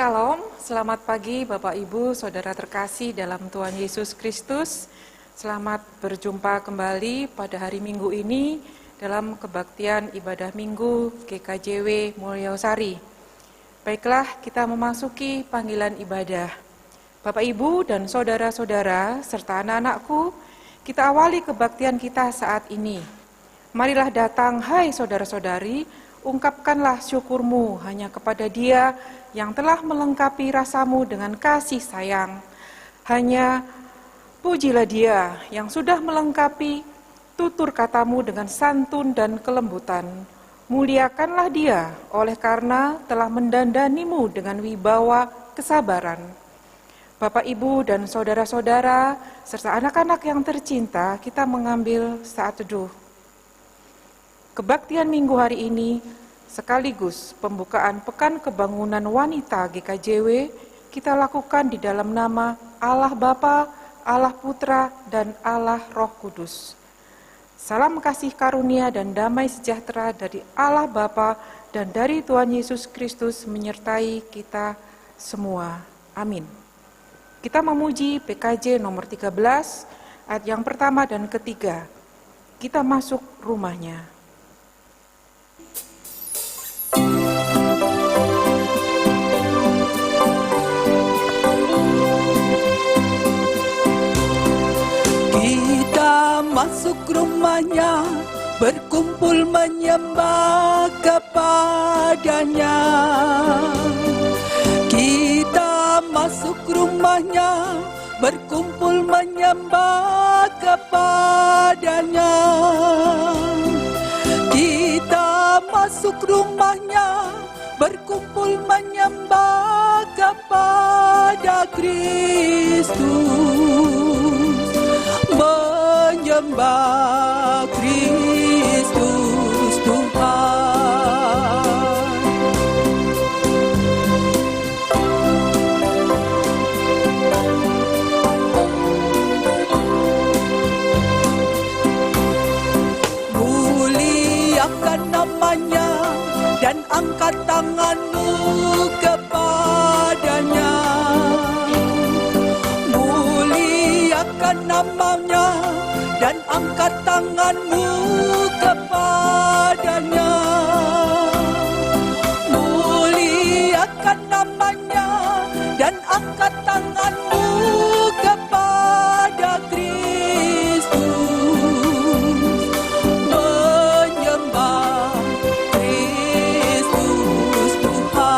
Shalom, selamat pagi Bapak Ibu, Saudara terkasih dalam Tuhan Yesus Kristus. Selamat berjumpa kembali pada hari Minggu ini dalam kebaktian ibadah Minggu GKJW Mulyosari. Baiklah, kita memasuki panggilan ibadah. Bapak Ibu dan saudara-saudara serta anak-anakku, kita awali kebaktian kita saat ini. Marilah datang, hai saudara-saudari, ungkapkanlah syukurmu hanya kepada Dia yang telah melengkapi rasamu dengan kasih sayang. Hanya pujilah Dia yang sudah melengkapi tutur katamu dengan santun dan kelembutan. Muliakanlah Dia oleh karena telah mendandanimu dengan wibawa kesabaran. Bapak, Ibu, dan saudara-saudara, serta anak-anak yang tercinta, kita mengambil saat teduh. Kebaktian Minggu hari ini sekaligus pembukaan Pekan Kebangunan Wanita GKJW kita lakukan di dalam nama Allah Bapa, Allah Putra, dan Allah Roh Kudus. Salam kasih karunia dan damai sejahtera dari Allah Bapa dan dari Tuhan Yesus Kristus menyertai kita semua. Amin. Kita memuji PKJ nomor 13, ayat yang pertama dan ketiga. Kita masuk rumahnya. Kita masuk rumahnya, berkumpul menyembah kepadanya. Kita masuk rumahnya, berkumpul menyembah kepadanya. Kita masuk rumahnya, berkumpul menyembah kepada Kristus. Menyembah Kristus Tuhan. Muliakan namanya dan angkat tanganmu kepadanya. Muliakan namanya dan angkat tanganmu kepadanya. Muliakan namanya dan angkat tanganmu kepada Kristus. Menyembah Kristus Tuhan.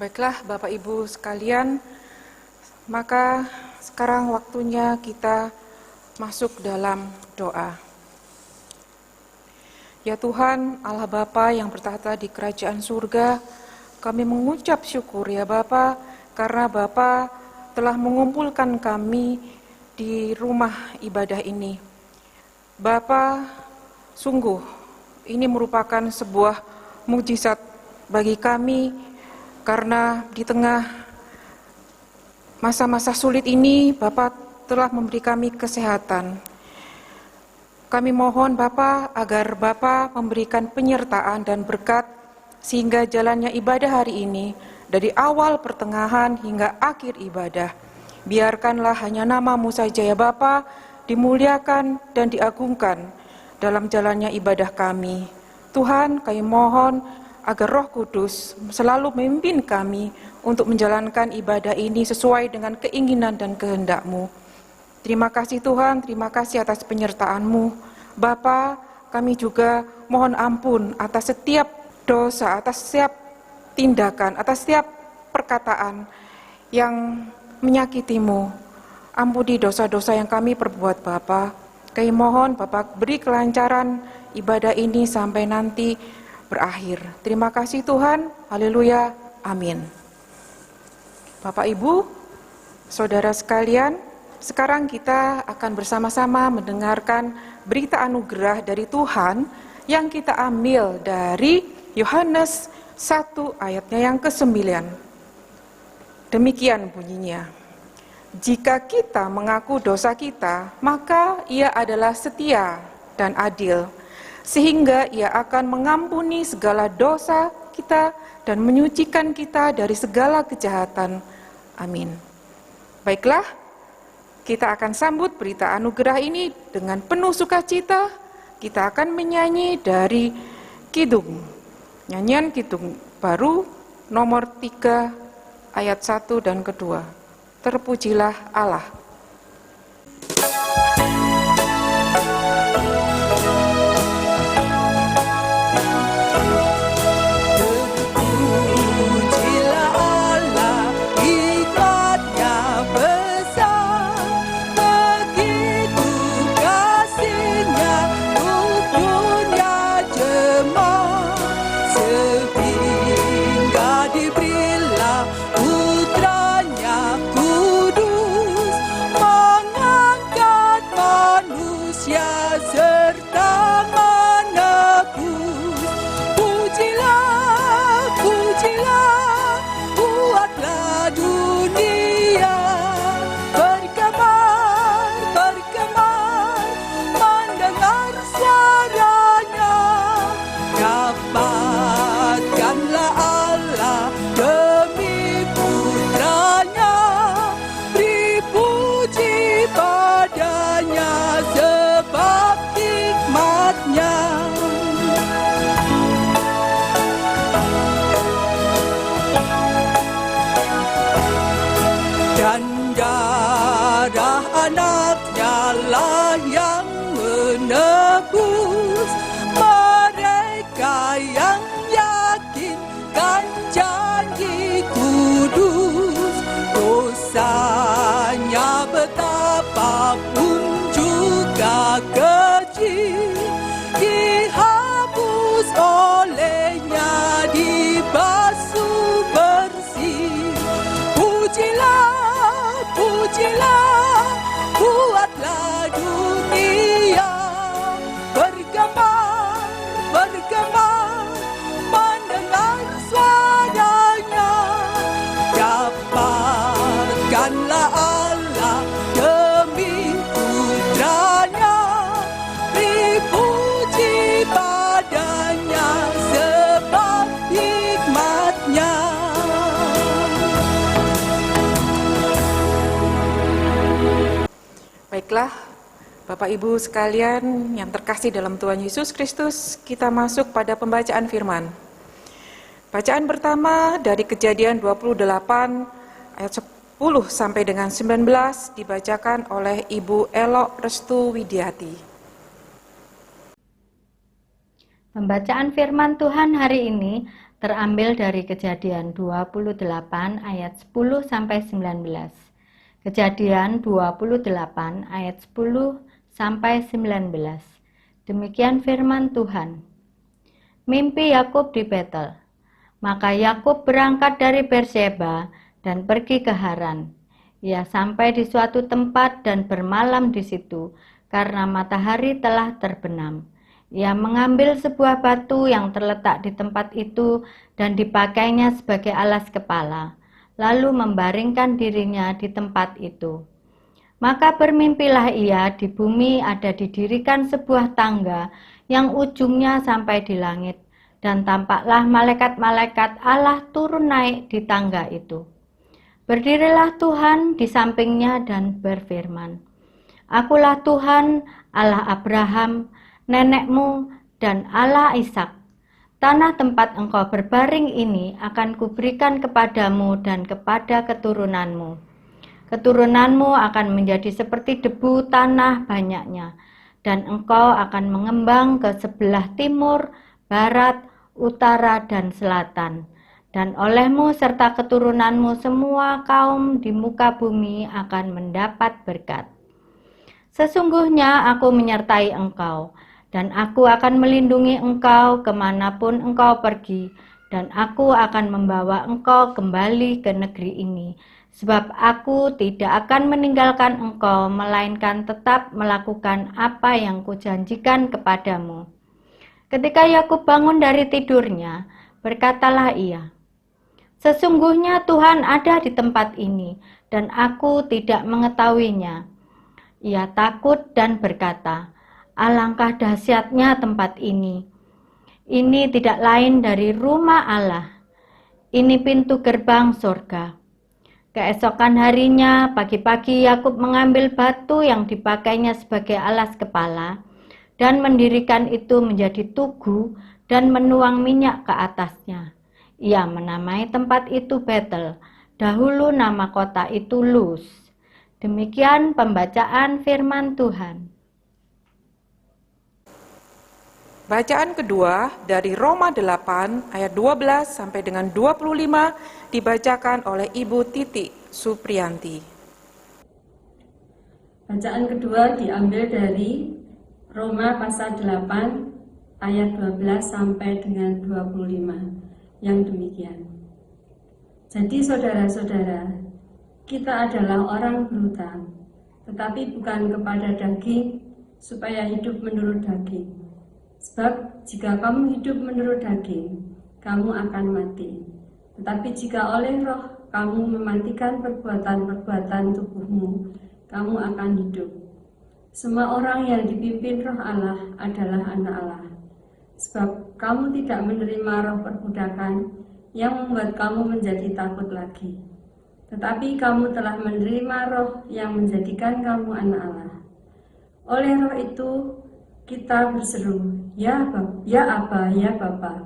Baiklah Bapak Ibu sekalian, maka sekarang waktunya kita masuk dalam doa. Ya Tuhan, Allah Bapa yang bertahta di kerajaan surga, kami mengucap syukur ya Bapa, karena Bapa telah mengumpulkan kami di rumah ibadah ini. Bapa, sungguh ini merupakan sebuah mukjizat bagi kami, karena di tengah masa-masa sulit ini, Bapa telah memberi kami kesehatan. Kami mohon Bapa agar Bapa memberikan penyertaan dan berkat, sehingga jalannya ibadah hari ini, dari awal pertengahan hingga akhir ibadah, biarkanlah hanya nama-Mu saja ya Bapa, dimuliakan dan diagungkan dalam jalannya ibadah kami. Tuhan, kami mohon agar Roh Kudus selalu memimpin kami untuk menjalankan ibadah ini sesuai dengan keinginan dan kehendak-Mu. Terima kasih Tuhan, terima kasih atas penyertaan-Mu. Bapa, kami juga mohon ampun atas setiap dosa, atas setiap tindakan, atas setiap perkataan yang menyakiti-Mu. Ampuni dosa-dosa yang kami perbuat Bapa. Kami mohon Bapa beri kelancaran ibadah ini sampai nanti berakhir. Terima kasih Tuhan, haleluya, amin. Bapak Ibu, saudara sekalian, sekarang kita akan bersama-sama mendengarkan berita anugerah dari Tuhan yang kita ambil dari Yohanes 1 ayatnya yang ke-9. Demikian bunyinya. Jika kita mengaku dosa kita, maka Ia adalah setia dan adil, sehingga Ia akan mengampuni segala dosa kita dan menyucikan kita dari segala kejahatan. Amin. Baiklah, kita akan sambut berita anugerah ini dengan penuh sukacita. Kita akan menyanyi dari Kidung, nyanyian Kidung baru nomor 3 ayat 1 dan kedua. Terpujilah Allah. Putranya kudus dan darah anaknya lah yang menebus mereka yang yakinkan janji kudus. Dosanya betapapun juga kecil, dihapus olehnya, dibasuh bersih. Pujilah, pujilah, buatlah dunia bergema, bergema, mendengar suaranya. Dapatkanlah Allah demi putranya, beri puji padanya sebab hikmatnya. Baiklah, Bapak Ibu sekalian yang terkasih dalam Tuhan Yesus Kristus, kita masuk pada pembacaan firman. Bacaan pertama dari Kejadian 28 ayat 10 sampai dengan 19 dibacakan oleh Ibu Elok Restu Widiati. Pembacaan firman Tuhan hari ini terambil dari Kejadian 28 ayat 10 sampai 19. Kejadian 28 ayat 10 sampai 19. Demikian firman Tuhan. Mimpi Yakub di Betel. Maka Yakub berangkat dari Berseba dan pergi ke Haran. Ia sampai di suatu tempat dan bermalam di situ karena matahari telah terbenam. Ia mengambil sebuah batu yang terletak di tempat itu dan dipakainya sebagai alas kepala, lalu membaringkan dirinya di tempat itu. Maka bermimpilah ia, di bumi ada didirikan sebuah tangga yang ujungnya sampai di langit, dan tampaklah malaikat-malaikat Allah turun naik di tangga itu. Berdirilah Tuhan di sampingnya dan berfirman, Akulah Tuhan, Allah Abraham, nenekmu, dan Allah Ishak. Tanah tempat engkau berbaring ini akan kuberikan kepadamu dan kepada keturunanmu. Keturunanmu akan menjadi seperti debu tanah banyaknya, dan engkau akan mengembang ke sebelah timur, barat, utara, dan selatan. Dan olehmu serta keturunanmu semua kaum di muka bumi akan mendapat berkat. Sesungguhnya aku menyertai engkau, dan aku akan melindungi engkau kemanapun engkau pergi, dan aku akan membawa engkau kembali ke negeri ini, sebab aku tidak akan meninggalkan engkau, melainkan tetap melakukan apa yang kujanjikan kepadamu. Ketika Yakub bangun dari tidurnya, berkatalah ia, Sesungguhnya Tuhan ada di tempat ini, dan aku tidak mengetahuinya. Ia takut dan berkata, Alangkah dahsyatnya tempat ini. Ini tidak lain dari rumah Allah. Ini pintu gerbang surga. Keesokan harinya, pagi-pagi Yakub mengambil batu yang dipakainya sebagai alas kepala dan mendirikan itu menjadi tugu dan menuang minyak ke atasnya. Ia menamai tempat itu Betel. Dahulu nama kota itu Luz. Demikian pembacaan firman Tuhan. Bacaan kedua dari Roma 8 ayat 12 sampai dengan 25 dibacakan oleh Ibu Titi Supriyanti. Bacaan kedua diambil dari Roma pasal 8 ayat 12 sampai dengan 25 yang demikian. Jadi saudara-saudara, kita adalah orang berhutang, tetapi bukan kepada daging supaya hidup menurut daging. Sebab jika kamu hidup menurut daging, kamu akan mati. Tetapi jika oleh roh kamu mematikan perbuatan-perbuatan tubuhmu, kamu akan hidup. Semua orang yang dipimpin roh Allah adalah anak Allah. Sebab kamu tidak menerima roh perbudakan yang membuat kamu menjadi takut lagi. Tetapi kamu telah menerima roh yang menjadikan kamu anak Allah. Oleh roh itu kita berseru, Ya Aba, ya Bapa.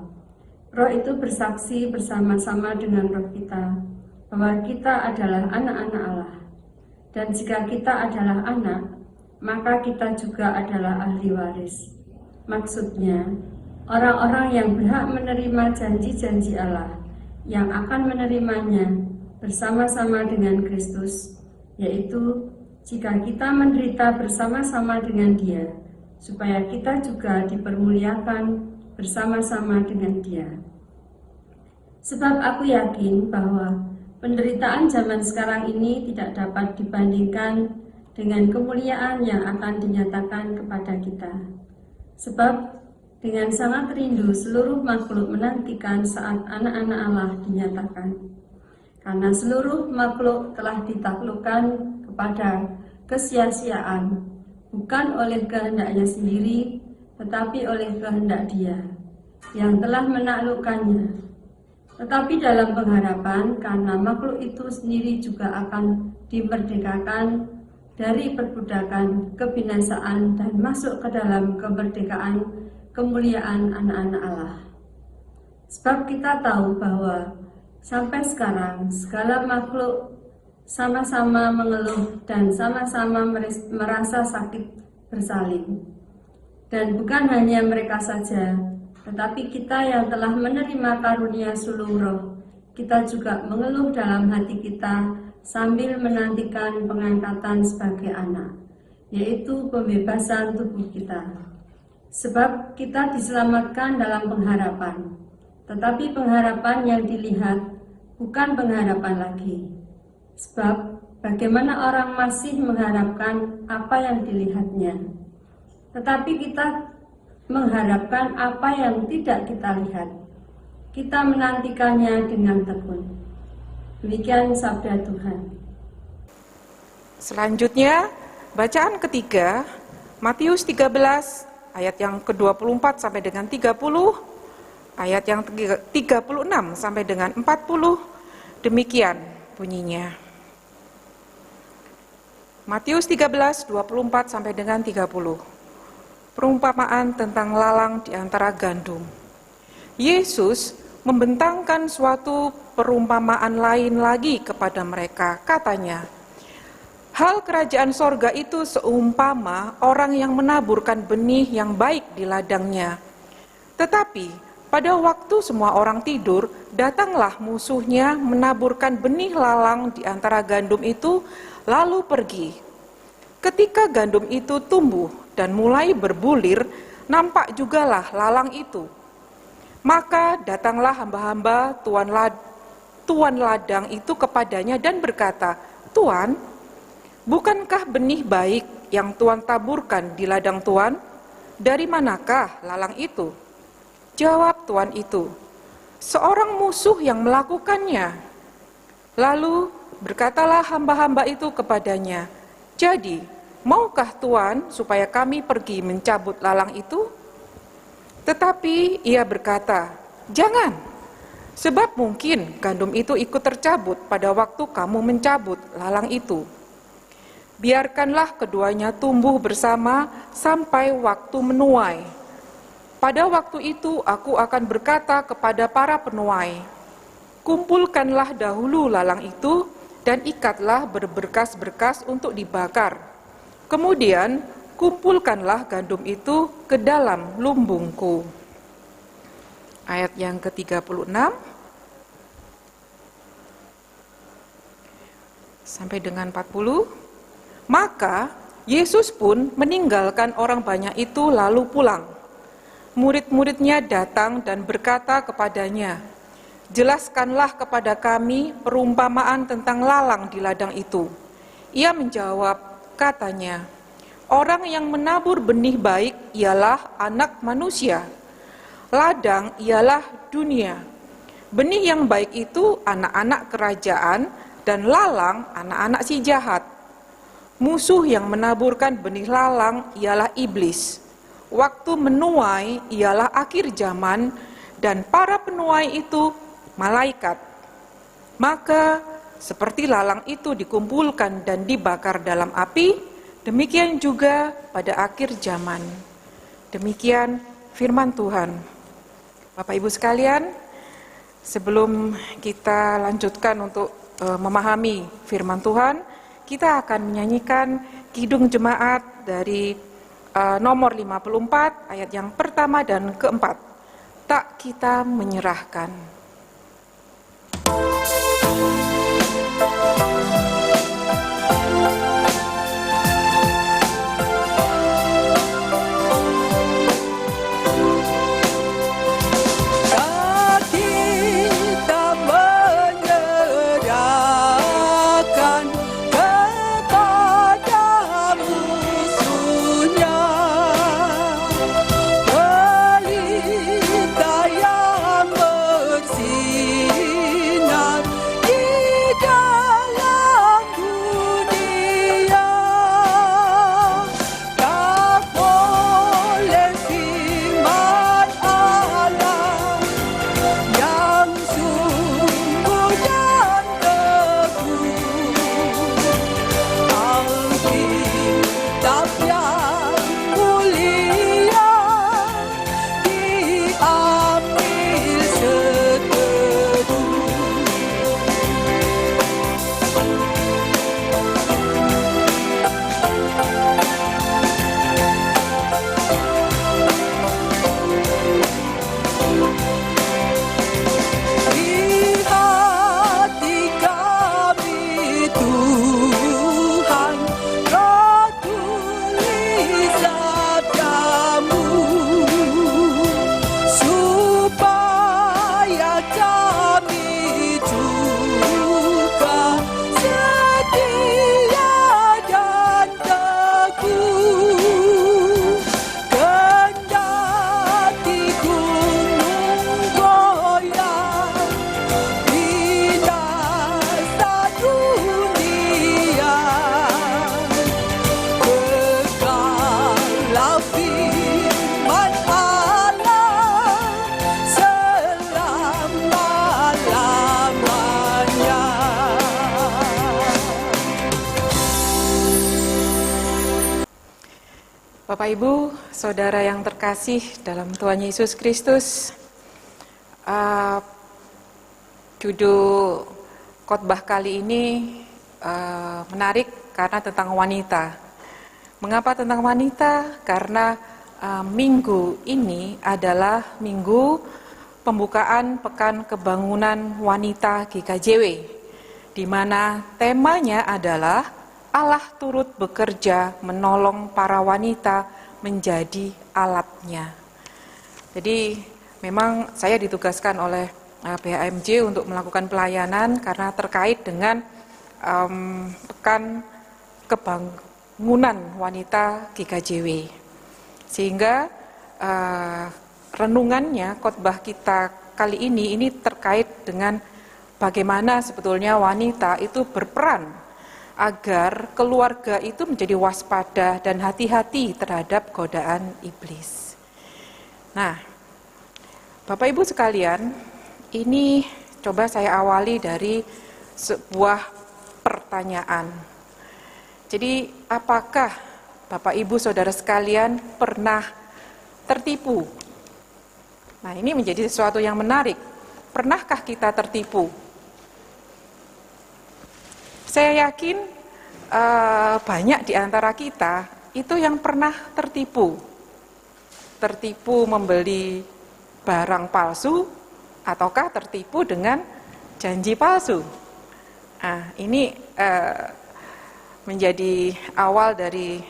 Roh itu bersaksi bersama-sama dengan roh kita bahwa kita adalah anak-anak Allah. Dan jika kita adalah anak, maka kita juga adalah ahli waris. Maksudnya, orang-orang yang berhak menerima janji-janji Allah, yang akan menerimanya bersama-sama dengan Kristus, yaitu jika kita menderita bersama-sama dengan Dia, supaya kita juga dipermuliakan bersama-sama dengan Dia. Sebab aku yakin bahwa penderitaan zaman sekarang ini tidak dapat dibandingkan dengan kemuliaan yang akan dinyatakan kepada kita. Sebab dengan sangat rindu seluruh makhluk menantikan saat anak-anak Allah dinyatakan. Karena seluruh makhluk telah ditaklukkan kepada kesia-siaan, bukan oleh kehendaknya sendiri, tetapi oleh kehendak Dia, yang telah menaklukkannya. Tetapi dalam pengharapan, karena makhluk itu sendiri juga akan dimerdekakan dari perbudakan kebinasaan dan masuk ke dalam kemerdekaan kemuliaan anak-anak Allah. Sebab kita tahu bahwa sampai sekarang segala makhluk sama-sama mengeluh dan sama-sama merasa sakit bersalin. Dan bukan hanya mereka saja, tetapi kita yang telah menerima karunia sulung roh, kita juga mengeluh dalam hati kita sambil menantikan pengangkatan sebagai anak, yaitu pembebasan tubuh kita. Sebab kita diselamatkan dalam pengharapan, tetapi pengharapan yang dilihat bukan pengharapan lagi. Sebab bagaimana orang masih mengharapkan apa yang dilihatnya, tetapi kita mengharapkan apa yang tidak kita lihat. Kita menantikannya dengan tekun. Demikian sabda Tuhan. Selanjutnya, bacaan ketiga, Matius 13 ayat yang ke-24 sampai dengan 30, ayat yang 36 sampai dengan 40, demikian bunyinya. Matius 13, 24 sampai dengan 30. Perumpamaan tentang lalang di antara gandum. Yesus membentangkan suatu perumpamaan lain lagi kepada mereka. Katanya, hal kerajaan sorga itu seumpama orang yang menaburkan benih yang baik di ladangnya. Tetapi pada waktu semua orang tidur, datanglah musuhnya menaburkan benih lalang di antara gandum itu, lalu pergi. Ketika gandum itu tumbuh dan mulai berbulir, nampak jugalah lalang itu. Maka datanglah hamba-hamba tuan ladang itu kepadanya dan berkata, Tuan, bukankah benih baik yang Tuan taburkan di ladang Tuan? Dari manakah lalang itu? Jawab tuan itu, seorang musuh yang melakukannya. Lalu berkatalah hamba-hamba itu kepadanya, jadi, maukah Tuan supaya kami pergi mencabut lalang itu? Tetapi ia berkata, jangan, sebab mungkin gandum itu ikut tercabut pada waktu kamu mencabut lalang itu. Biarkanlah keduanya tumbuh bersama sampai waktu menuai. Pada waktu itu aku akan berkata kepada para penuai, kumpulkanlah dahulu lalang itu, dan ikatlah berberkas-berkas untuk dibakar. Kemudian kumpulkanlah gandum itu ke dalam lumbungku. Ayat yang ke-36 sampai dengan 40. Maka Yesus pun meninggalkan orang banyak itu lalu pulang. Murid-muridnya datang dan berkata kepadanya, jelaskanlah kepada kami perumpamaan tentang lalang di ladang itu. Ia menjawab, katanya, orang yang menabur benih baik ialah anak manusia. Ladang ialah dunia. Benih yang baik itu anak-anak kerajaan dan lalang anak-anak si jahat. Musuh yang menaburkan benih lalang ialah iblis. Waktu menuai ialah akhir zaman dan para penuai itu malaikat. Maka seperti lalang itu dikumpulkan dan dibakar dalam api, demikian juga pada akhir zaman. Demikian firman Tuhan. Bapak Ibu sekalian, sebelum kita lanjutkan untuk memahami firman Tuhan, kita akan menyanyikan Kidung Jemaat dari nomor 54 ayat yang pertama dan keempat. Tak kita menyerahkan. Bapak Ibu, Saudara yang terkasih dalam Tuhan Yesus Kristus, judul khotbah kali ini menarik karena tentang wanita. Mengapa tentang wanita? Karena minggu ini adalah minggu pembukaan Pekan Kebangunan Wanita GKJW, di mana temanya adalah Allah turut bekerja menolong para wanita menjadi alatnya. Jadi memang saya ditugaskan oleh PHMJ untuk melakukan pelayanan karena terkait dengan Pekan Kebangunan Wanita GKJW. Sehingga renungannya, khotbah kita kali ini terkait dengan bagaimana sebetulnya wanita itu berperan agar keluarga itu menjadi waspada dan hati-hati terhadap godaan iblis. Nah, Bapak Ibu sekalian, ini coba saya awali dari sebuah pertanyaan. Jadi, apakah Bapak Ibu Saudara sekalian pernah tertipu? Nah, ini menjadi sesuatu yang menarik. Pernahkah kita tertipu? Saya yakin banyak di antara kita itu yang pernah tertipu membeli barang palsu ataukah tertipu dengan janji palsu. Nah, ini menjadi awal dari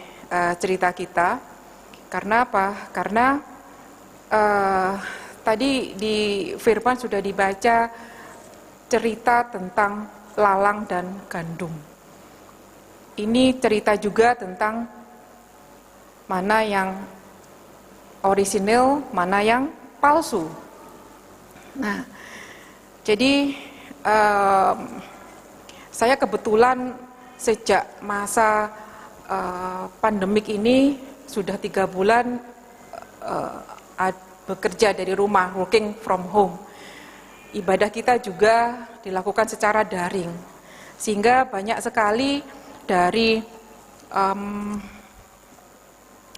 cerita kita. Karena apa? Karena tadi di firman sudah dibaca cerita tentang lalang dan gandum. Ini cerita juga tentang mana yang orisinil, mana yang palsu. Nah, jadi saya kebetulan sejak masa pandemik ini sudah 3 bulan bekerja dari rumah, working from home. Ibadah kita juga dilakukan secara daring, sehingga banyak sekali dari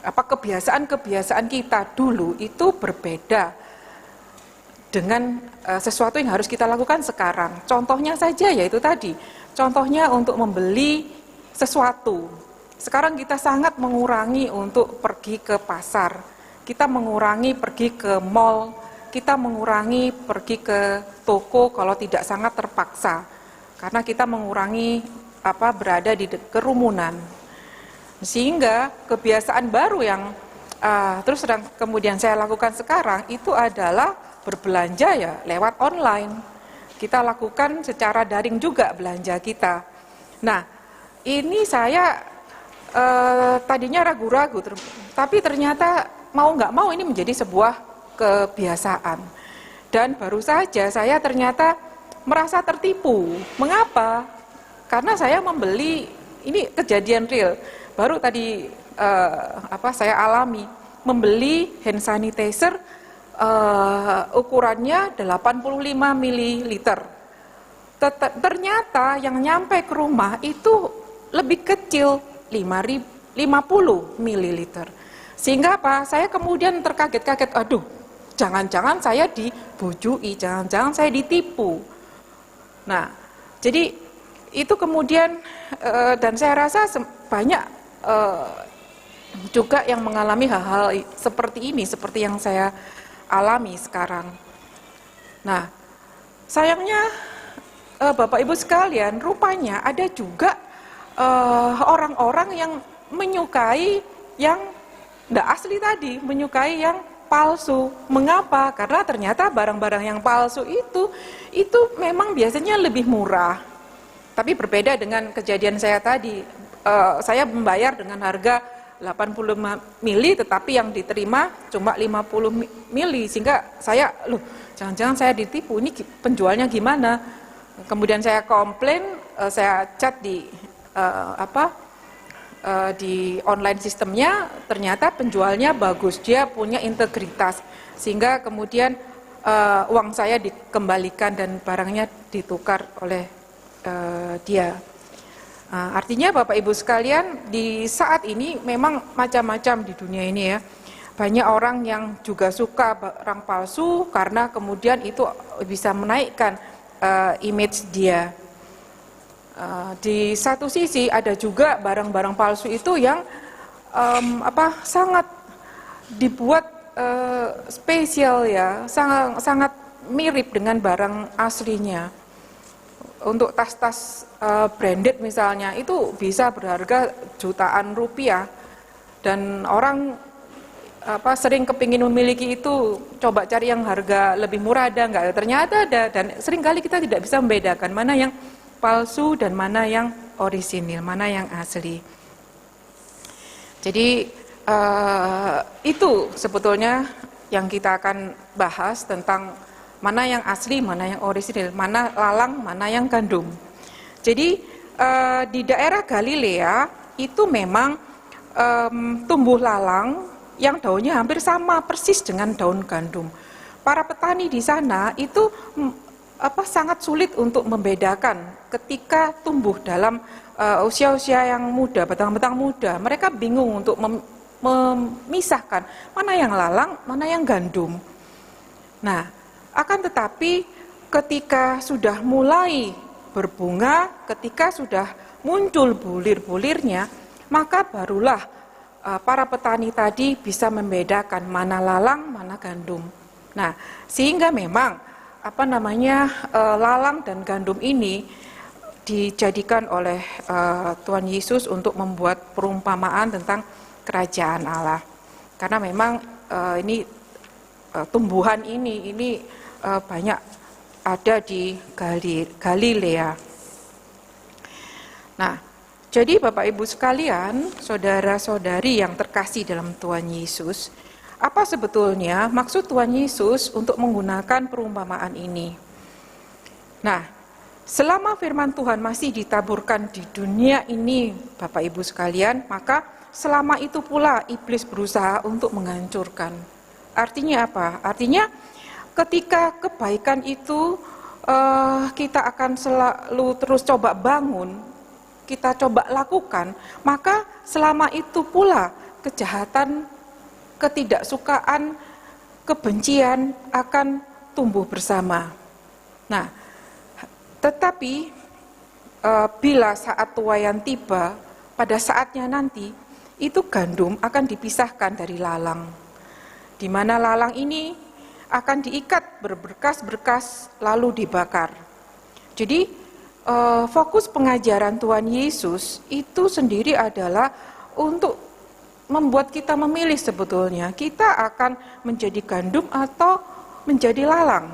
kebiasaan-kebiasaan kita dulu itu berbeda dengan sesuatu yang harus kita lakukan sekarang. Contohnya saja yaitu tadi, contohnya untuk membeli sesuatu. Sekarang kita sangat mengurangi untuk pergi ke pasar, kita mengurangi pergi ke mall, kita mengurangi pergi ke toko kalau tidak sangat terpaksa, karena kita mengurangi berada di kerumunan. Sehingga kebiasaan baru yang terus kemudian saya lakukan sekarang itu adalah berbelanja ya lewat online. Kita lakukan secara daring juga belanja kita. Nah, ini saya tadinya ragu-ragu, tapi ternyata mau nggak mau ini menjadi sebuah kebiasaan. Dan baru saja saya ternyata merasa tertipu. Mengapa? Karena saya membeli, ini kejadian real. Baru tadi saya alami, membeli hand sanitizer ukurannya 85 ml. Ternyata yang nyampe ke rumah itu lebih kecil, 50 ml. Sehingga saya kemudian terkaget-kaget, aduh, jangan-jangan saya dibujui, jangan-jangan saya ditipu. Nah, jadi itu kemudian dan saya rasa banyak juga yang mengalami hal-hal seperti ini, seperti yang saya alami sekarang. Nah, sayangnya Bapak Ibu sekalian, rupanya ada juga orang-orang yang menyukai yang tidak asli tadi, menyukai yang palsu. Mengapa? Karena ternyata barang-barang yang palsu itu memang biasanya lebih murah. Tapi berbeda dengan kejadian saya tadi, saya membayar dengan harga 85 mili, tetapi yang diterima cuma 50 mili, sehingga saya, jangan-jangan saya ditipu, ini penjualnya gimana? Kemudian saya komplain, saya chat di online sistemnya, ternyata penjualnya bagus, dia punya integritas, sehingga kemudian uang saya dikembalikan dan barangnya ditukar oleh dia. Artinya Bapak Ibu sekalian, di saat ini memang macam-macam di dunia ini ya. Banyak orang yang juga suka barang palsu karena kemudian itu bisa menaikkan image dia. Di satu sisi ada juga barang-barang palsu itu yang sangat dibuat spesial ya, sangat mirip dengan barang aslinya. Untuk tas-tas branded misalnya itu bisa berharga jutaan rupiah, dan orang sering kepingin memiliki itu, coba cari yang harga lebih murah, ada nggak? Ternyata ada, dan seringkali kita tidak bisa membedakan mana yang palsu dan mana yang orisinil, mana yang asli. Jadi itu sebetulnya yang kita akan bahas tentang mana yang asli, mana yang orisinil, mana lalang, mana yang gandum. Jadi di daerah Galilea itu memang tumbuh lalang yang daunnya hampir sama persis dengan daun gandum. Para petani di sana itu sangat sulit untuk membedakan ketika tumbuh dalam usia-usia yang muda, batang-batang muda. Mereka bingung untuk memisahkan mana yang lalang, mana yang gandum. Nah, akan tetapi ketika sudah mulai berbunga, ketika sudah muncul bulir-bulirnya, maka barulah para petani tadi bisa membedakan mana lalang, mana gandum. Nah, sehingga memang lalang dan gandum ini dijadikan oleh Tuhan Yesus untuk membuat perumpamaan tentang kerajaan Allah. Karena memang ini tumbuhan ini banyak ada di Galilea. Nah, jadi Bapak Ibu sekalian, saudara-saudari yang terkasih dalam Tuhan Yesus, apa sebetulnya maksud Tuhan Yesus untuk menggunakan perumpamaan ini? Nah, selama firman Tuhan masih ditaburkan di dunia ini, Bapak Ibu sekalian, maka selama itu pula iblis berusaha untuk menghancurkan. Artinya apa? Artinya ketika kebaikan itu kita akan selalu terus coba bangun, kita coba lakukan, maka selama itu pula kejahatan, ketidaksukaan, kebencian akan tumbuh bersama. Nah, tetapi bila saat tuaian tiba, pada saatnya nanti, itu gandum akan dipisahkan dari lalang, di mana lalang ini akan diikat berberkas-berkas lalu dibakar. Jadi fokus pengajaran Tuhan Yesus itu sendiri adalah untuk membuat kita memilih sebetulnya, kita akan menjadi gandum atau menjadi lalang.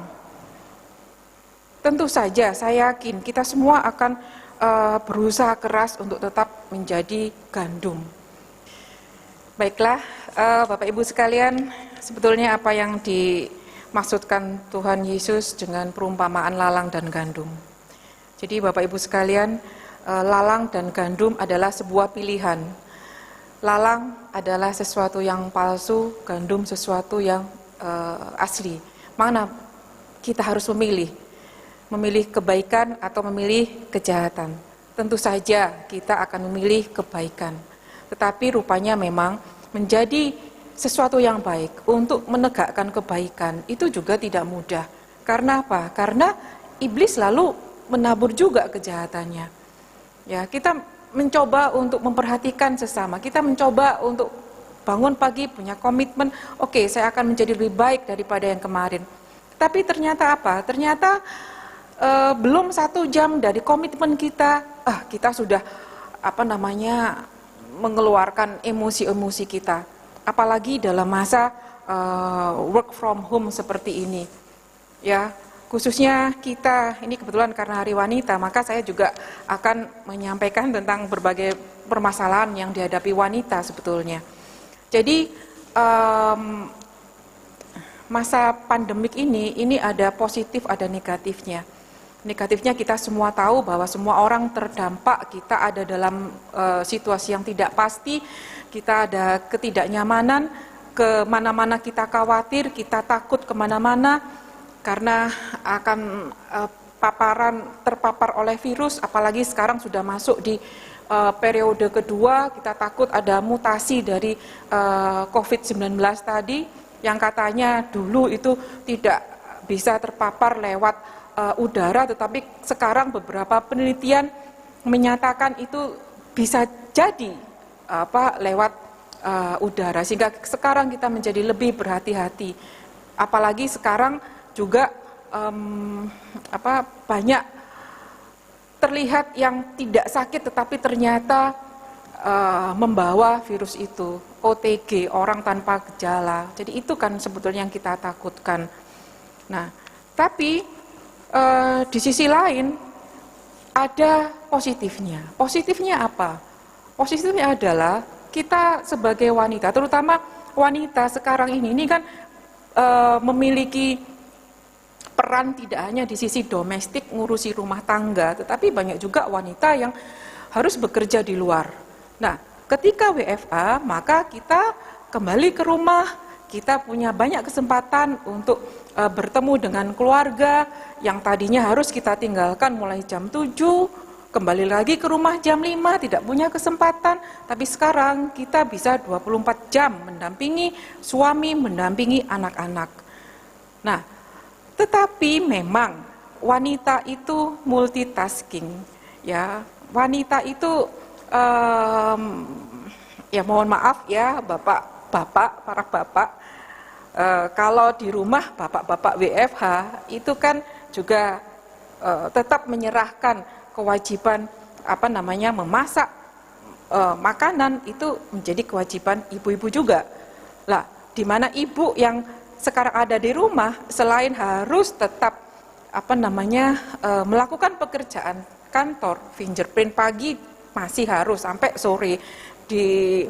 Tentu saja saya yakin kita semua akan berusaha keras untuk tetap menjadi gandum. Baiklah, Bapak Ibu sekalian, sebetulnya apa yang dimaksudkan Tuhan Yesus dengan perumpamaan lalang dan gandum. Jadi Bapak Ibu sekalian, lalang dan gandum adalah sebuah pilihan. Lalang adalah sesuatu yang palsu, gandum sesuatu yang asli. Mana kita harus memilih? Memilih kebaikan atau memilih kejahatan? Tentu saja kita akan memilih kebaikan. Tetapi rupanya memang menjadi sesuatu yang baik untuk menegakkan kebaikan itu juga tidak mudah. Karena apa? Karena iblis lalu menabur juga kejahatannya. Ya, kita mencoba untuk memperhatikan sesama. Kita mencoba untuk bangun pagi punya komitmen, oke, saya akan menjadi lebih baik daripada yang kemarin. Tapi ternyata apa? Ternyata belum 1 jam dari komitmen kita, kita sudah mengeluarkan emosi-emosi kita. Apalagi dalam masa work from home seperti ini. Ya, khususnya kita, ini kebetulan karena Hari Wanita, maka saya juga akan menyampaikan tentang berbagai permasalahan yang dihadapi wanita sebetulnya. Jadi masa pandemik ini ada positif, ada negatifnya. Negatifnya kita semua tahu bahwa semua orang terdampak, kita ada dalam situasi yang tidak pasti, kita ada ketidaknyamanan, kemana-mana kita khawatir, kita takut kemana-mana, karena akan terpapar oleh virus, apalagi sekarang sudah masuk di periode kedua, kita takut ada mutasi dari COVID-19 tadi, yang katanya dulu itu tidak bisa terpapar lewat udara, tetapi sekarang beberapa penelitian menyatakan itu bisa jadi lewat udara, sehingga sekarang kita menjadi lebih berhati-hati. Apalagi sekarang juga banyak terlihat yang tidak sakit tetapi ternyata membawa virus itu, OTG, orang tanpa gejala. Jadi itu kan sebetulnya yang kita takutkan. Nah, tapi di sisi lain ada positifnya. Positifnya apa? Positifnya adalah kita sebagai wanita, terutama wanita sekarang ini kan memiliki peran tidak hanya di sisi domestik ngurusi rumah tangga, tetapi banyak juga wanita yang harus bekerja di luar. Nah, ketika WFA, maka kita kembali ke rumah, kita punya banyak kesempatan untuk bertemu dengan keluarga yang tadinya harus kita tinggalkan mulai jam 7, kembali lagi ke rumah jam 5, tidak punya kesempatan, tapi sekarang kita bisa 24 jam mendampingi suami, mendampingi anak-anak. Nah, tetapi memang wanita itu multitasking, ya. Wanita itu ya mohon maaf ya bapak-bapak, para bapak, kalau di rumah bapak-bapak WFH itu kan juga tetap menyerahkan kewajiban memasak makanan itu menjadi kewajiban ibu-ibu juga. Lah, di mana ibu yang sekarang ada di rumah selain harus tetap melakukan pekerjaan kantor, fingerprint pagi masih harus sampai sore di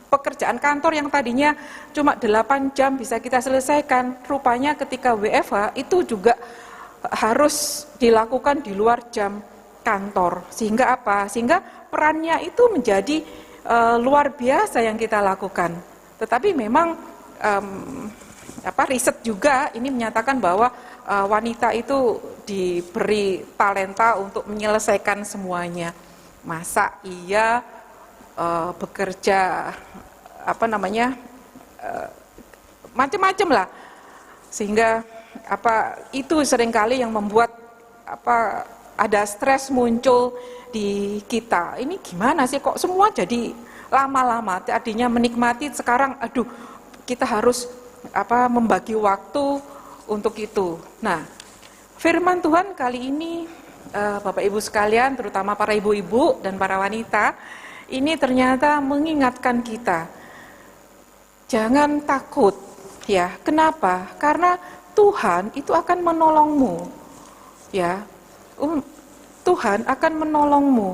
pekerjaan kantor yang tadinya cuma 8 jam bisa kita selesaikan, rupanya ketika WFH itu juga harus dilakukan di luar jam kantor. Sehingga apa? Sehingga perannya itu menjadi luar biasa yang kita lakukan. Tetapi memang riset juga ini menyatakan bahwa wanita itu diberi talenta untuk menyelesaikan semuanya. Masak iya, bekerja macam-macam lah, Sehingga itu seringkali yang membuat ada stres muncul di kita. Ini gimana sih kok semua jadi lama-lama, tadinya menikmati, sekarang aduh kita harus membagi waktu untuk itu. Nah, firman Tuhan kali ini Bapak Ibu sekalian, terutama para ibu-ibu dan para wanita, ini ternyata mengingatkan kita. Jangan takut, ya. Kenapa? Karena Tuhan itu akan menolongmu. Ya. Tuhan akan menolongmu.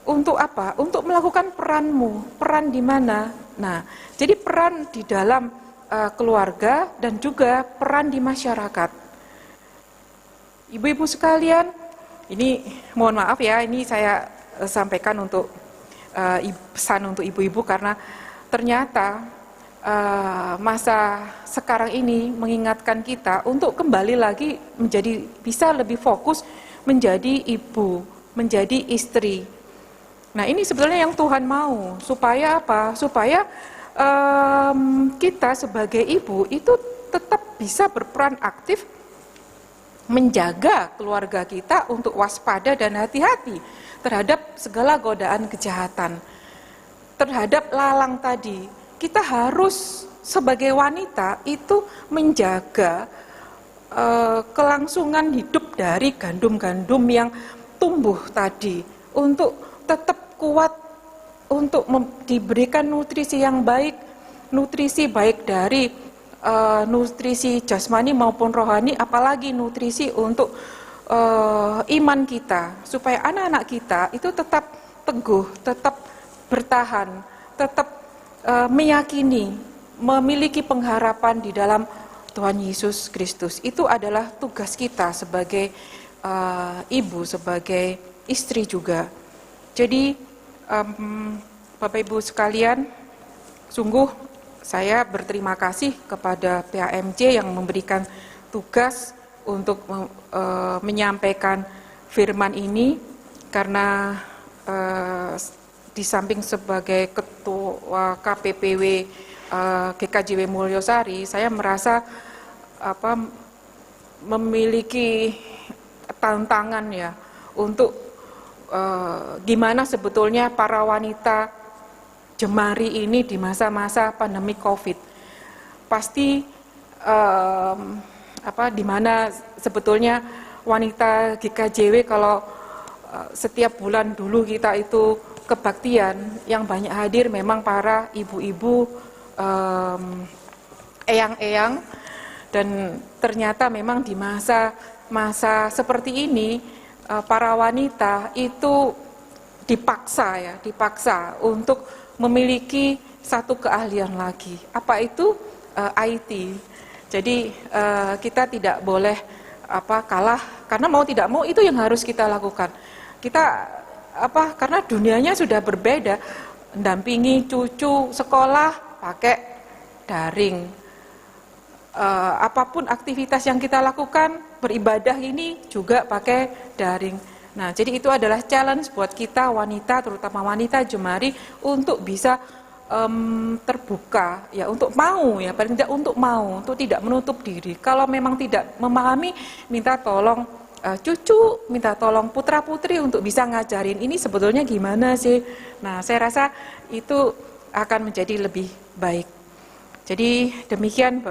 Untuk apa? Untuk melakukan peranmu. Peran di mana? Nah, jadi peran di dalam keluarga dan juga peran di masyarakat. Ibu-ibu sekalian, ini mohon maaf ya, ini saya sampaikan untuk pesan untuk ibu-ibu karena ternyata masa sekarang ini mengingatkan kita untuk kembali lagi bisa lebih fokus menjadi ibu, menjadi istri. Nah, ini sebetulnya yang Tuhan mau, supaya apa? Supaya kita sebagai ibu itu tetap bisa berperan aktif menjaga keluarga kita untuk waspada dan hati-hati terhadap segala godaan kejahatan. Terhadap lalang tadi, kita harus sebagai wanita itu menjaga kelangsungan hidup dari gandum-gandum yang tumbuh tadi untuk tetap kuat, untuk diberikan nutrisi yang baik, nutrisi baik dari nutrisi jasmani maupun rohani, apalagi nutrisi untuk iman kita, supaya anak-anak kita itu tetap teguh, tetap bertahan, tetap meyakini, memiliki pengharapan di dalam Tuhan Yesus Kristus. Itu adalah tugas kita sebagai ibu, sebagai istri juga. Jadi Bapak Ibu sekalian, sungguh saya berterima kasih kepada PAMJ yang memberikan tugas untuk menyampaikan firman ini, karena di samping sebagai ketua KPPW GKJW Mulyosari, saya merasa memiliki tantangan ya untuk gimana sebetulnya para wanita Jemari ini di masa-masa pandemi COVID. Pasti di mana sebetulnya wanita GKJW kalau setiap bulan dulu kita itu kebaktian, yang banyak hadir memang para ibu-ibu, eyang-eyang, dan ternyata memang di masa seperti ini para wanita itu dipaksa untuk memiliki satu keahlian lagi. Apa itu? IT. Jadi kita tidak boleh kalah, karena mau tidak mau itu yang harus kita lakukan. Kita karena dunianya sudah berbeda, mendampingi cucu sekolah pakai daring. Apapun aktivitas yang kita lakukan, beribadah ini juga pakai daring. Nah, jadi itu adalah challenge buat kita wanita, terutama wanita Jemari, untuk bisa terbuka, ya, untuk mau, ya, paling tidak untuk mau, untuk tidak menutup diri. Kalau memang tidak memahami, minta tolong cucu, minta tolong putra-putri untuk bisa ngajarin ini sebetulnya gimana sih. Nah, saya rasa itu akan menjadi lebih baik. Jadi demikian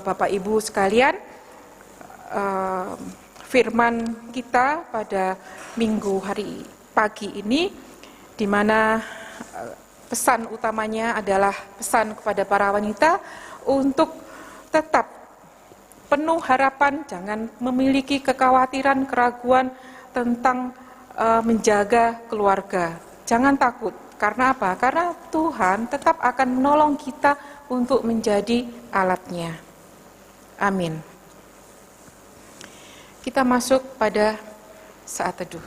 Bapak Ibu sekalian, firman kita pada minggu hari pagi ini, di mana pesan utamanya adalah pesan kepada para wanita untuk tetap penuh harapan, jangan memiliki kekhawatiran, keraguan tentang menjaga keluarga. Jangan takut, karena apa? Karena Tuhan tetap akan menolong kita untuk menjadi alatnya. Amin. Kita masuk pada saat teduh.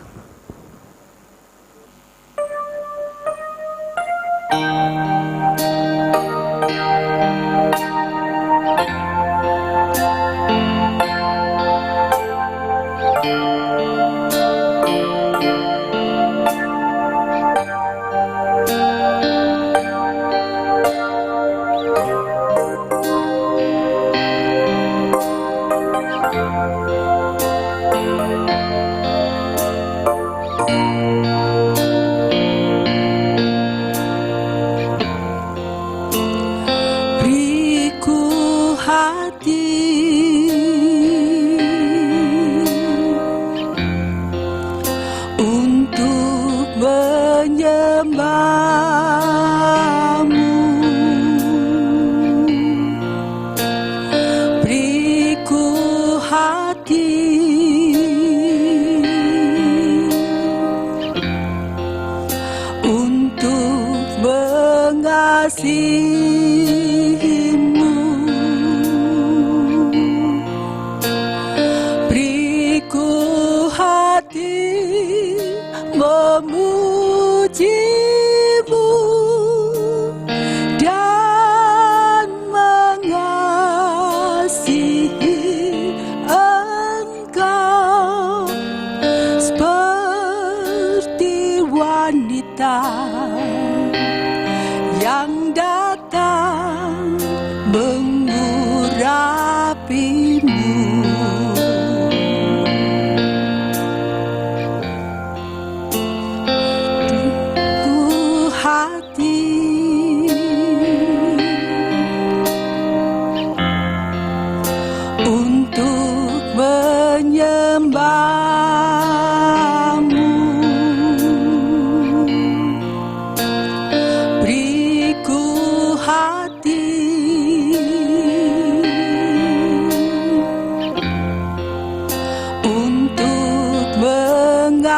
mengasihimu. Beriku hati memujimu dan mengasihi Engkau seperti wanita yang datang mengurapimu. Ku hati untuk menyembahmu. Beriku hati untuk mengasihimu.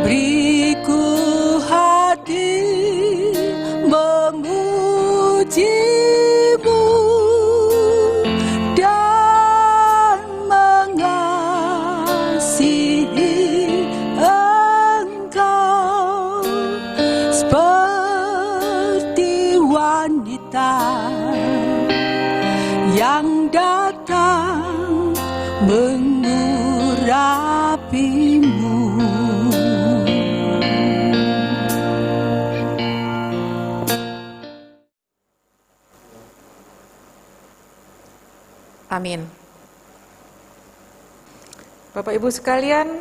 Beriku hati memujimu dan mengasihi Engkau seperti wanita yang datang mengurapimu. Amin. Bapak Ibu sekalian,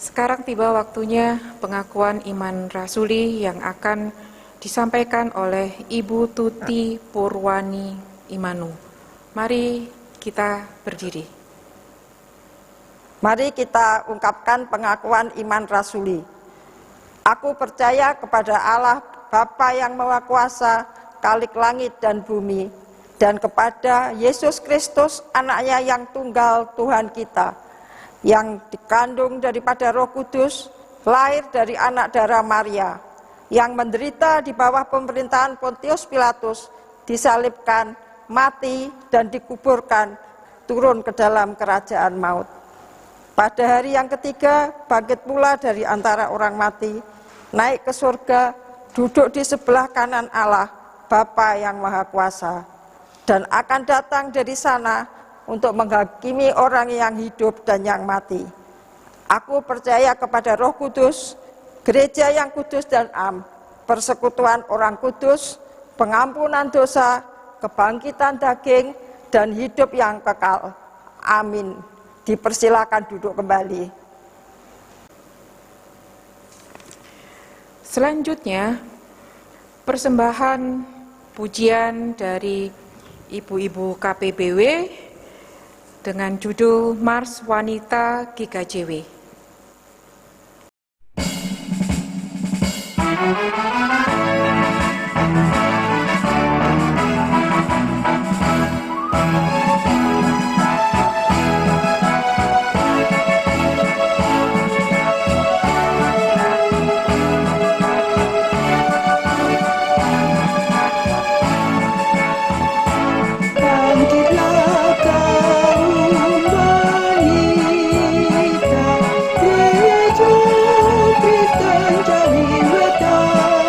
sekarang tiba waktunya pengakuan iman rasuli yang akan disampaikan oleh Ibu Tuti Purwani Imanu. Mari kita berdiri. Mari kita ungkapkan pengakuan iman rasuli. Aku percaya kepada Allah Bapa yang Maha Kuasa, Khalik langit dan bumi, dan kepada Yesus Kristus, anaknya yang tunggal Tuhan kita, yang dikandung daripada Roh Kudus, lahir dari anak darah Maria, yang menderita di bawah pemerintahan Pontius Pilatus, disalibkan, mati, dan dikuburkan, turun ke dalam kerajaan maut. Pada hari yang ketiga, bangkit pula dari antara orang mati, naik ke surga, duduk di sebelah kanan Allah, Bapa yang Maha Kuasa, dan akan datang dari sana untuk menghakimi orang yang hidup dan yang mati. Aku percaya kepada Roh Kudus, gereja yang kudus dan am, persekutuan orang kudus, pengampunan dosa, kebangkitan daging, dan hidup yang kekal. Amin. Dipersilakan duduk kembali. Selanjutnya, persembahan pujian dari ibu-ibu KPBW dengan judul Mars Wanita GKJW. Gereja Kristen Jawi Wetan.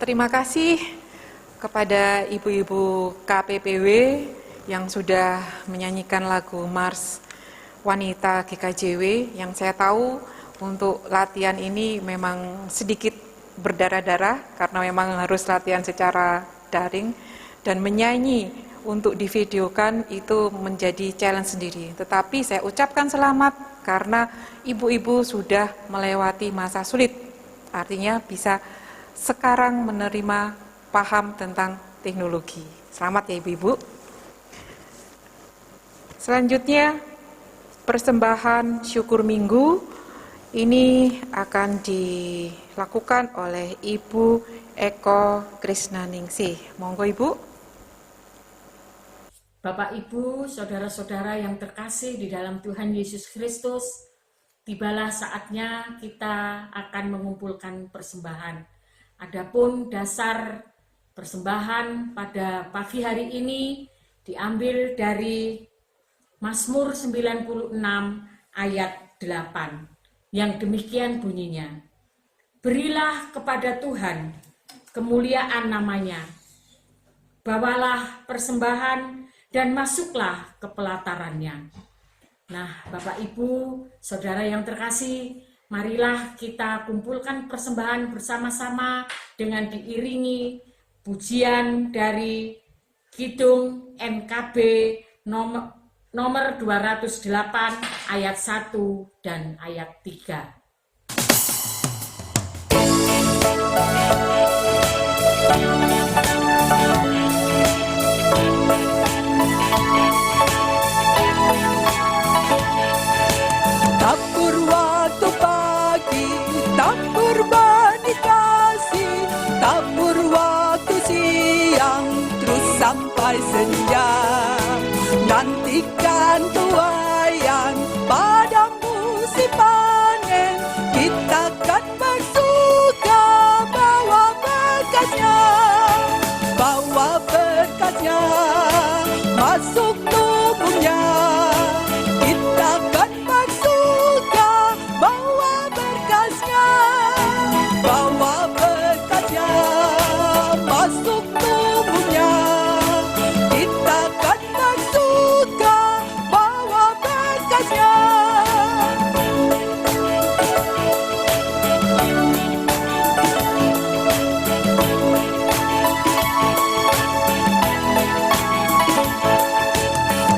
Terima kasih kepada ibu-ibu KPPW yang sudah menyanyikan lagu Mars Wanita GKJW, yang saya tahu untuk latihan ini memang sedikit berdarah-darah karena memang harus latihan secara daring, dan menyanyi untuk divideokan itu menjadi challenge sendiri. Tetapi saya ucapkan selamat karena ibu-ibu sudah melewati masa sulit, artinya bisa sekarang menerima paham tentang teknologi. Selamat ya ibu-ibu. Selanjutnya, persembahan syukur minggu ini akan dilakukan oleh Ibu Eko Krisnaningsih. Monggo Ibu. Bapak Ibu, saudara-saudara yang terkasih di dalam Tuhan Yesus Kristus, tibalah saatnya kita akan mengumpulkan persembahan. Adapun dasar persembahan pada pagi hari ini diambil dari Mazmur 96 ayat 8 yang demikian bunyinya. Berilah kepada Tuhan kemuliaan namanya, bawalah persembahan dan masuklah ke pelatarannya. Nah, Bapak Ibu, saudara yang terkasih, marilah kita kumpulkan persembahan bersama-sama dengan diiringi pujian dari Kidung NKB nomor 208 ayat 1 dan ayat 3. Tabur waktu pagi, tabur benih kasih, tabur waktu siang, terus sampai senja. Nantikan tuaian pada musim panen, kita kan bersuka bawa berkatnya, masuk tubuhnya. Kita kan bersuka bawa berkatnya, masuk tubuhnya. Kita kan bersuka bawa berkatnya.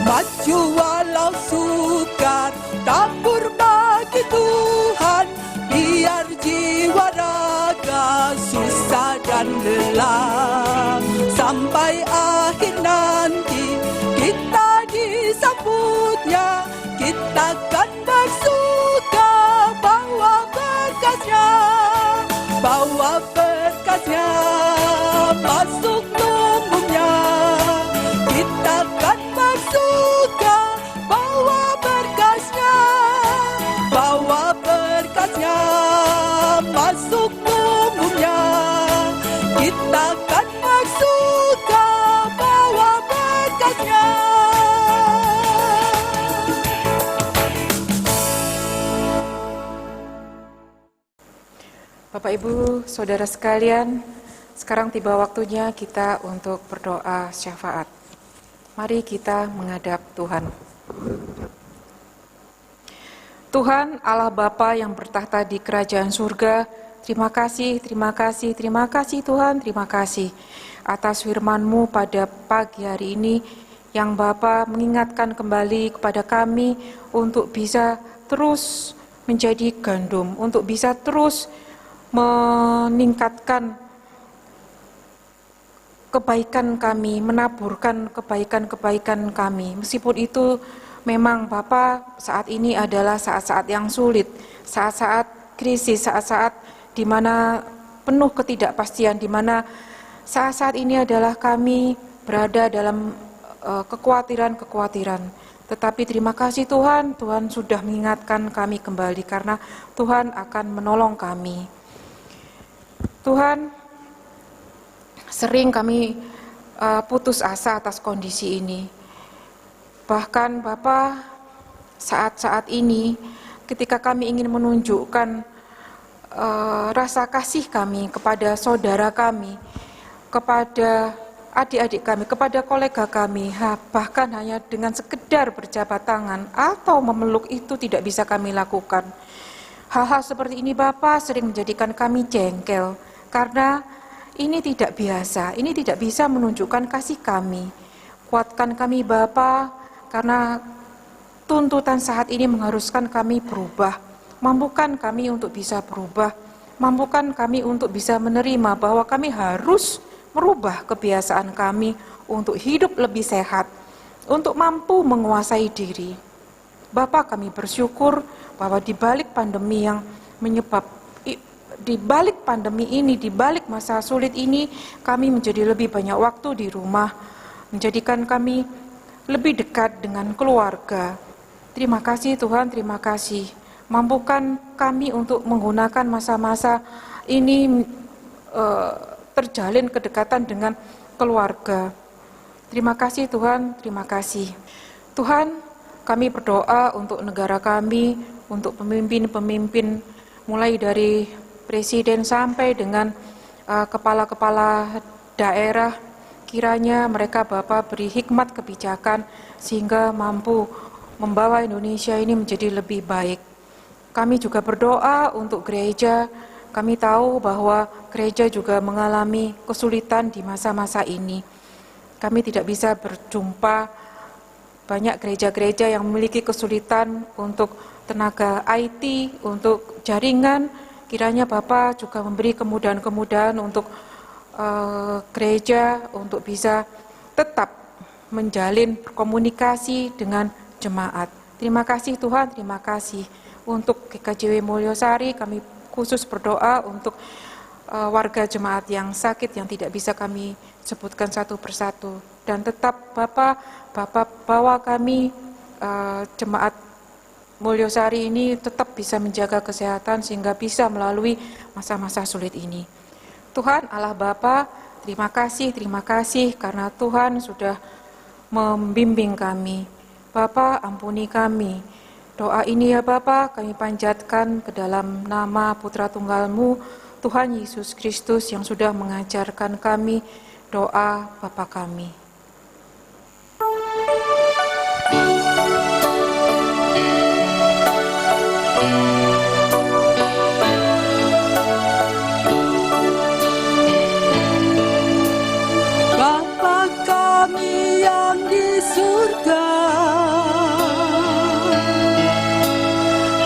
Maju walau sukar, tabur bagi Tuhan, biar jiwa raga susah dan lelah. Sampai akhir nanti kita disambutnya, kita kan bersuka bawa berkatnya, masuk tubuhnya. Kita kan bersuka bawa berkatnya, masuk tubuhnya. Kita kan bersuka bawa berkatnya. Bapak Ibu, saudara sekalian, sekarang tiba waktunya kita untuk berdoa syafaat. Mari kita menghadap Tuhan. Tuhan Allah Bapa yang bertahta di kerajaan surga, terima kasih Tuhan, terima kasih. atas firman-Mu pada pagi hari ini, yang Bapa mengingatkan kembali kepada kami untuk bisa terus menjadi gandum, untuk bisa terus meningkatkan kebaikan kami, menaburkan kebaikan-kebaikan kami. Meskipun itu memang Bapa, saat ini adalah saat-saat yang sulit, saat-saat krisis, saat-saat di mana penuh ketidakpastian, di mana saat-saat ini adalah kami berada dalam kekhawatiran-kekhawatiran. Tetapi terima kasih Tuhan, Tuhan sudah mengingatkan kami kembali karena Tuhan akan menolong kami. Tuhan, sering kami putus asa atas kondisi ini. Bahkan Bapa, saat-saat ini ketika kami ingin menunjukkan rasa kasih kami kepada saudara kami, kepada adik-adik kami, kepada kolega kami, bahkan hanya dengan sekedar berjabat tangan atau memeluk itu tidak bisa kami lakukan. Hal-hal seperti ini Bapa sering menjadikan kami jengkel, karena ini tidak biasa, ini tidak bisa menunjukkan kasih kami. Kuatkan kami Bapa, karena tuntutan saat ini mengharuskan kami berubah. Mampukan kami untuk bisa berubah, mampukan kami untuk bisa menerima bahwa kami harus merubah kebiasaan kami untuk hidup lebih sehat, untuk mampu menguasai diri. Bapa, kami bersyukur bahwa di balik pandemi yang di balik pandemi ini, di balik masa sulit ini, kami menjadi lebih banyak waktu di rumah, menjadikan kami lebih dekat dengan keluarga. Terima kasih Tuhan, terima kasih. Mampukan kami untuk menggunakan masa-masa ini terjalin kedekatan dengan keluarga. Terima kasih Tuhan, terima kasih. Tuhan, kami berdoa untuk negara kami, untuk pemimpin-pemimpin, mulai dari presiden sampai dengan kepala-kepala daerah. Kiranya mereka Bapa beri hikmat kebijakan sehingga mampu membawa Indonesia ini menjadi lebih baik. Kami juga berdoa untuk gereja. Kami tahu bahwa gereja juga mengalami kesulitan di masa-masa ini. Kami tidak bisa berjumpa banyak gereja-gereja yang memiliki kesulitan untuk tenaga IT, untuk jaringan. Kiranya Bapa juga memberi kemudahan-kemudahan untuk gereja untuk bisa tetap menjalin komunikasi dengan jemaat. Terima kasih Tuhan, terima kasih. Untuk GKJW Mulyosari kami khusus berdoa untuk warga jemaat yang sakit yang tidak bisa kami sebutkan satu persatu, dan tetap Bapak bawa kami jemaat Mulyosari ini tetap bisa menjaga kesehatan sehingga bisa melalui masa-masa sulit ini. Tuhan Allah Bapa, terima kasih karena Tuhan sudah membimbing kami. Bapa, ampuni kami. Doa ini ya Bapa kami panjatkan ke dalam nama Putra Tunggal-Mu, Tuhan Yesus Kristus yang sudah mengajarkan kami doa Bapa kami. Bapa kami yang di surga,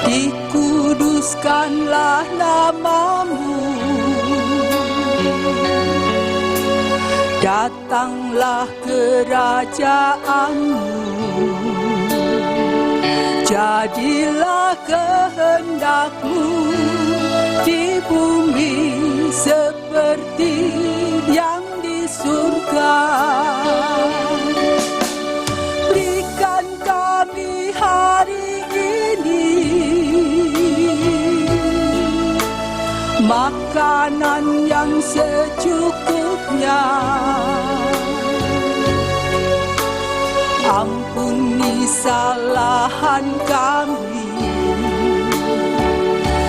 dikuduskanlah nama-Mu, datanglah kerajaan-Mu, jadilah kehendak-Mu di bumi seperti yang di surga. Berikan kami hari ini makanan yang secukupnya. Ampuni kesalahan kami,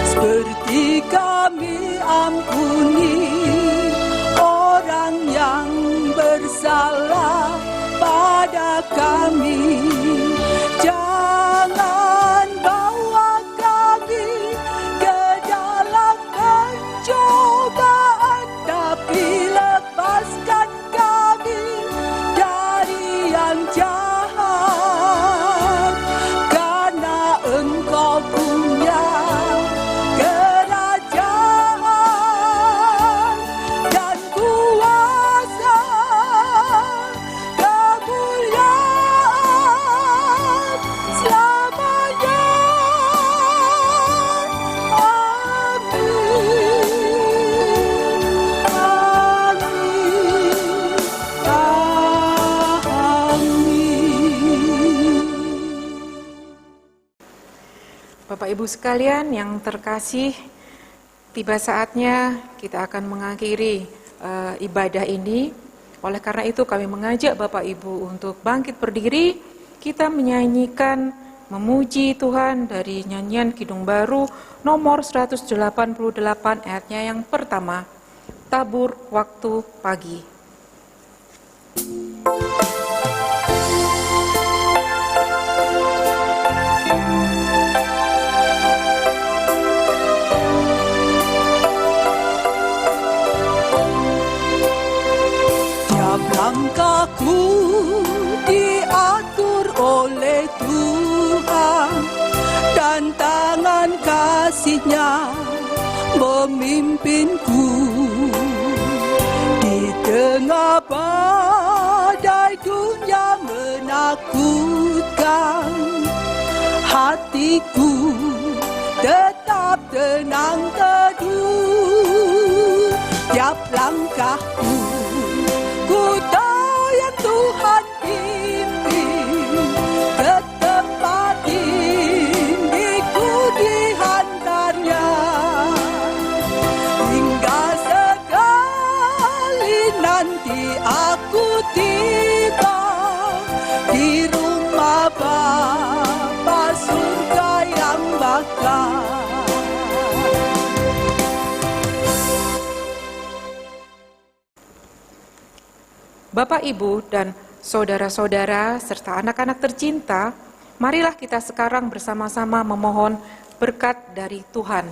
seperti kami ampuni orang yang bersalah pada kami. Jangan bawa kami ke dalam pencobaan, tapi lepaskan Bapak Ibu sekalian yang terkasih, tiba saatnya kita akan mengakhiri ibadah ini. Oleh karena itu kami mengajak Bapak Ibu untuk bangkit berdiri, kita menyanyikan memuji Tuhan dari nyanyian Kidung Baru nomor 188 ayatnya yang pertama, Tabur Waktu Pagi. Tiap langkahku diatur oleh Tuhan, dan tangan kasih-Nya memimpinku. Di tengah badai dunia menakutkan, hatiku tetap tenang teduh. Tiap langkahku ku tahu yang Tuhan pimpin, ke tempat tinggiku dihantarnya. Hingga sekali nanti aku tiba di rumah Bapa surga yang bakal. Bapak, Ibu, dan saudara-saudara serta anak-anak tercinta, marilah kita sekarang bersama-sama memohon berkat dari Tuhan.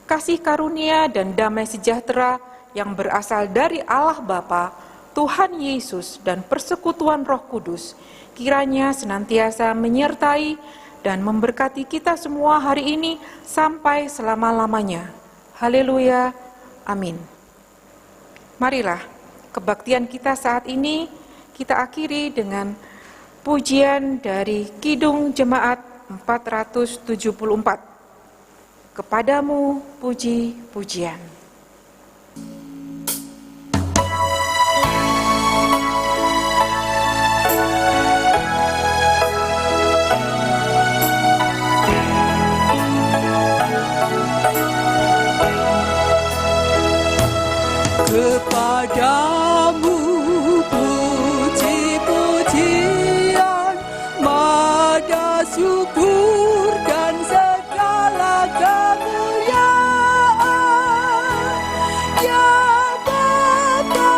Kasih karunia dan damai sejahtera yang berasal dari Allah Bapa, Tuhan Yesus, dan persekutuan Roh Kudus, kiranya senantiasa menyertai dan memberkati kita semua hari ini sampai selama-lamanya. Haleluya, amin. Marilah kebaktian kita saat ini kita akhiri dengan pujian dari Kidung Jemaat 474. Kepadamu puji-pujian. Kepadamu puji-pujian, mada syukur dan segala kemuliaan, ya Bapa,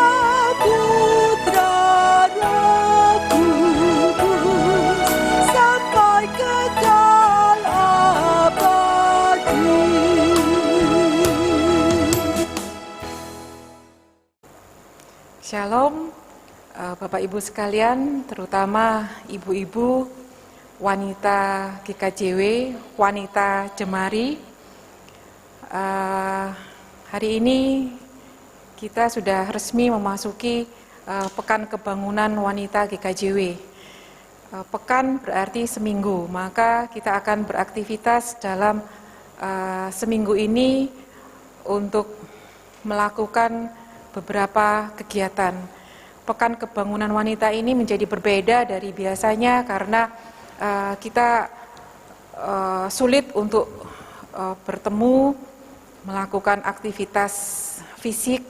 Putra, Roh Kudus, sampai kekal abadi. Shalom, Bapak Ibu sekalian, terutama ibu-ibu, wanita GKJW, wanita Jemari. Hari ini kita sudah resmi memasuki Pekan Kebangunan Wanita GKJW. Pekan berarti seminggu, maka kita akan beraktivitas dalam seminggu ini untuk melakukan beberapa kegiatan. Pekan Kebangunan Wanita ini menjadi berbeda dari biasanya karena kita sulit untuk bertemu, melakukan aktivitas fisik.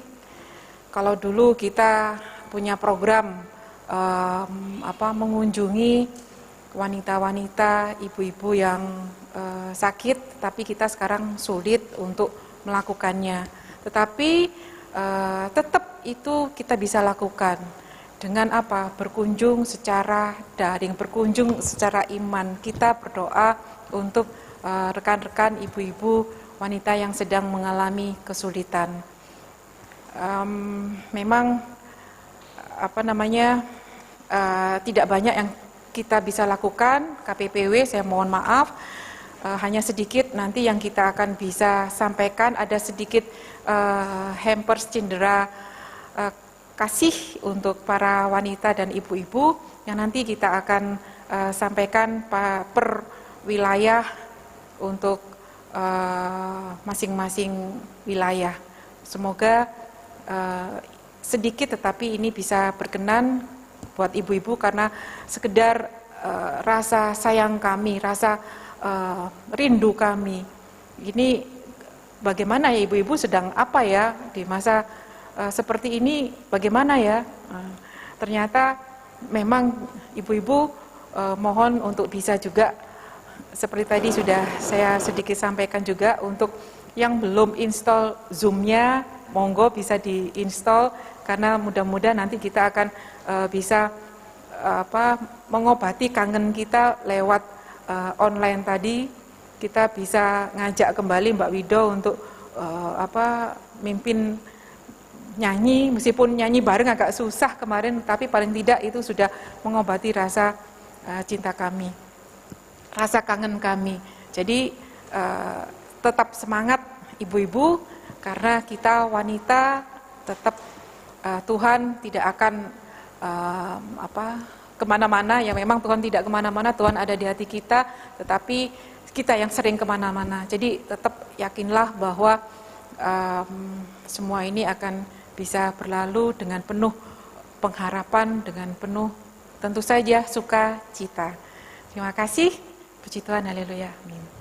Kalau dulu kita punya program mengunjungi wanita-wanita, ibu-ibu yang sakit, tapi kita sekarang sulit untuk melakukannya. Tetapi tetap itu kita bisa lakukan dengan apa? Berkunjung secara daring, berkunjung secara iman. Kita berdoa untuk rekan-rekan ibu-ibu wanita yang sedang mengalami kesulitan. Memang tidak banyak yang kita bisa lakukan. KPPW, saya mohon maaf, hanya sedikit nanti yang kita akan bisa sampaikan. Ada sedikit hampers cindera kasih untuk para wanita dan ibu-ibu yang nanti kita akan sampaikan per wilayah untuk masing-masing wilayah. Semoga sedikit tetapi ini bisa berkenan buat ibu-ibu karena sekedar rasa sayang kami, rasa rindu kami. Ini bagaimana ya ibu-ibu, sedang apa ya di masa seperti ini, bagaimana ya? Ternyata memang ibu-ibu mohon untuk bisa juga, seperti tadi sudah saya sedikit sampaikan juga, untuk yang belum install Zoom-nya, monggo bisa diinstal, karena mudah-mudahan nanti kita akan bisa mengobati kangen kita lewat online tadi. Kita bisa ngajak kembali Mbak Wido untuk mimpin nyanyi, meskipun nyanyi bareng agak susah kemarin, tapi paling tidak itu sudah mengobati rasa cinta kami, rasa kangen kami. Jadi tetap semangat ibu-ibu, karena kita wanita tetap Tuhan tidak akan kemana-mana. Ya memang Tuhan tidak kemana-mana, Tuhan ada di hati kita, tetapi kita yang sering kemana-mana. Jadi tetap yakinlah bahwa semua ini akan bisa berlalu dengan penuh pengharapan, dengan penuh tentu saja sukacita. Terima kasih. Puji Tuhan, haleluya. Amin.